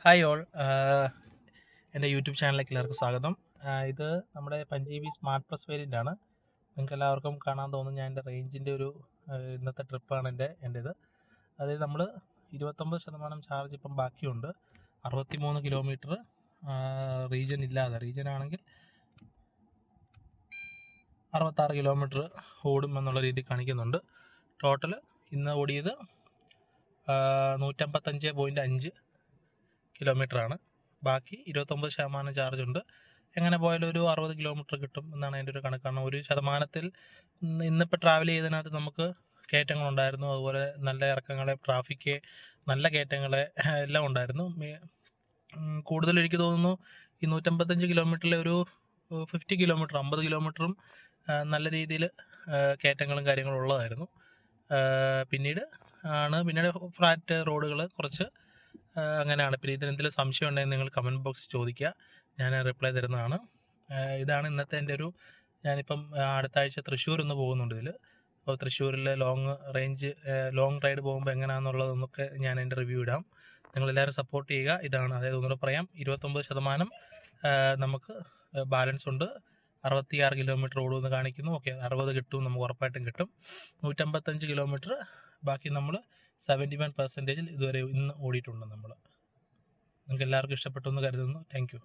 Hi all. എൻ്റെ YouTube ചാനലിലേക്ക് എല്ലാവർക്കും സ്വാഗതം. ഇത് നമ്മുടെ പഞ്ചീബി സ്മാർട്ട് പ്ലസ് വേരിയൻ്റ് ആണ്. നിങ്ങൾക്ക് എല്ലാവർക്കും കാണാൻ തോന്നും ഞാൻ എൻ്റെ റേഞ്ചിൻ്റെ ഒരു ഇന്നത്തെ ട്രിപ്പാണ് എൻ്റേത്. അതായത് നമ്മൾ 29% ചാർജ് ഇപ്പം ബാക്കിയുണ്ട്. 63 കിലോമീറ്റർ റീജിയൻ ഇല്ലാതെ, റീജിയൻ ആണെങ്കിൽ 66 കിലോമീറ്റർ ഓടും എന്നുള്ള രീതി കാണിക്കുന്നുണ്ട്. ടോട്ടൽ ഇന്ന് ഓടിയത് 155.5 കിലോമീറ്ററാണ്. ബാക്കി 29% ചാർജ് ഉണ്ട്. എങ്ങനെ പോയാലും ഒരു 60 കിലോമീറ്റർ കിട്ടും എന്നാണ് എൻ്റെ ഒരു കണക്ക്. കാരണം 1% ഇന്നിപ്പോൾ ട്രാവൽ ചെയ്തതിനകത്ത് നമുക്ക് കയറ്റങ്ങളുണ്ടായിരുന്നു, അതുപോലെ നല്ല ഇറക്കങ്ങളെ, ട്രാഫിക്ക്, നല്ല കയറ്റങ്ങളെ എല്ലാം ഉണ്ടായിരുന്നു. കൂടുതൽ എനിക്ക് തോന്നുന്നു ഈ 155 കിലോമീറ്ററിലെ ഒരു 50 കിലോമീറ്റർ, 50 കിലോമീറ്ററും നല്ല രീതിയിൽ കയറ്റങ്ങളും കാര്യങ്ങളും ഉള്ളതായിരുന്നു. പിന്നീട് ഫ്ലാറ്റ് റോഡുകൾ കുറച്ച് അങ്ങനെയാണ്. പിന്നെ ഇതിനെന്തെങ്കിലും സംശയം ഉണ്ടെങ്കിൽ നിങ്ങൾ കമൻറ്റ് ബോക്സിൽ ചോദിക്കുക, ഞാൻ റിപ്ലൈ തരുന്നതാണ്. ഇതാണ് ഇന്നത്തെ എൻ്റെ ഒരു, ഞാനിപ്പം അടുത്ത ആഴ്ച തൃശ്ശൂർ ഒന്ന് പോകുന്നുണ്ട് ഇതിൽ. അപ്പോൾ തൃശ്ശൂരിലെ ലോങ് റൈഡ് പോകുമ്പോൾ എങ്ങനെയാണെന്നുള്ളതൊന്നൊക്കെ ഞാൻ എൻ്റെ റിവ്യൂ ഇടാം. നിങ്ങളെല്ലാവരും സപ്പോർട്ട് ചെയ്യുക. ഇതാണ്, അതായത് ഒന്നുകൂടെ പറയാം, 29% നമുക്ക് ബാലൻസ് ഉണ്ട്. 66 കിലോമീറ്റർ ഓടുമെന്ന് കാണിക്കുന്നു. ഓക്കെ, 60 കിട്ടും, നമുക്ക് ഉറപ്പായിട്ടും കിട്ടും. 155 കിലോമീറ്റർ ബാക്കി നമ്മൾ 71% ഇതുവരെ ഇന്ന് ഓടിയിട്ടുണ്ട് നമ്മൾ. നിങ്ങൾക്ക് എല്ലാവർക്കും ഇഷ്ടപ്പെട്ടു എന്ന് കരുതുന്നു. Thank you.